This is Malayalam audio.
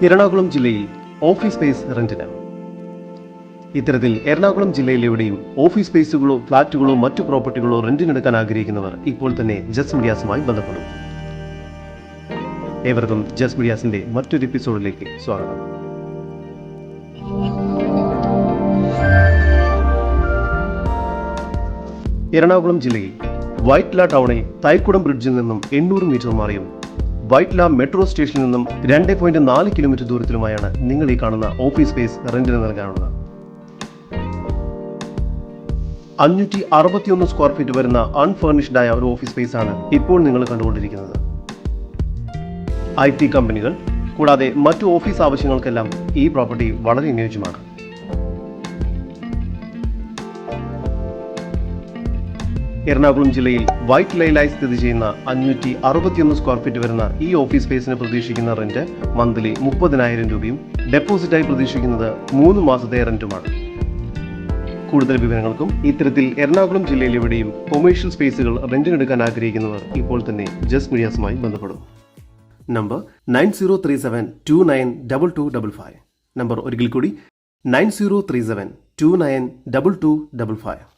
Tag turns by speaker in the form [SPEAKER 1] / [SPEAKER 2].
[SPEAKER 1] എറണാകുളം ജില്ലയിൽ ഓഫീസ് സ്പേസ് റെന്റിന്. ഇത്തരത്തിൽ എറണാകുളം ജില്ലയിലെവിടെയും ഓഫീസ് സ്പേസുകളോ ഫ്ളാറ്റുകളോ മറ്റു പ്രോപ്പർട്ടികളോ റെന്റിനെടുക്കാൻ ആഗ്രഹിക്കുന്നവർ ഇപ്പോൾ തന്നെ ജസ് മീഡിയാസുമായി ബന്ധപ്പെടും. ഏവർക്കും ജസ് മീഡിയാസിന്റെ മറ്റൊരു എപ്പിസോഡിലേക്ക് സ്വാഗതം. എറണാകുളം ജില്ലയിൽ വൈറ്റ്ല ടൗണിൽ തൈക്കുടം ബ്രിഡ്ജിൽ നിന്നും 800 മീറ്റർ മാറിയും വൈറ്റ്ല മെട്രോ സ്റ്റേഷനിൽ നിന്നും 2.4 കിലോമീറ്റർ ദൂരത്തിലുമായാണ് നിങ്ങൾ ഈ കാണുന്ന ഓഫീസ് സ്പേസ് റെന്റിന് നൽകാനുള്ളത്. 561 സ്ക്വയർ ഫീറ്റ് വരുന്ന അൺഫർണിഷ്ഡ് ആയ ഒരു ഓഫീസ് സ്പേസ് ആണ് ഇപ്പോൾ നിങ്ങൾ കണ്ടുകൊണ്ടിരിക്കുന്നത്. IT കമ്പനികൾ കൂടാതെ മറ്റു ഓഫീസ് ആവശ്യങ്ങൾക്കെല്ലാം ഈ പ്രോപ്പർട്ടി വളരെ അനുയോജ്യമാണ്. എറണാകുളം ജില്ലയിൽ വൈറ്റ്ലയിലായി സ്ഥിതി ചെയ്യുന്ന 561 സ്ക്വയർ ഫീറ്റ് വരുന്ന ഈ ഓഫീസ് സ്പേസിന് പ്രതീക്ഷിക്കുന്ന റെന്റ് മന്ത്ലി 30,000 രൂപയും ഡെപ്പോസിറ്റായി പ്രതീക്ഷിക്കുന്നത് 3 മാസത്തെ റെന്റുമാണ്. കൂടുതൽ വിവരങ്ങൾക്കും ഇത്തരത്തിൽ എറണാകുളം ജില്ലയിൽ എവിടെയും കൊമേഴ്ഷ്യൽ സ്പേസുകൾ റെന്റിനെടുക്കാൻ ആഗ്രഹിക്കുന്നവർ ഇപ്പോൾ തന്നെ ജസ് മീഡിയാസുമായി ബന്ധപ്പെടും. നമ്പർ 9037292255. നമ്പർ ഒരിക്കൽ കൂടി 9037292255.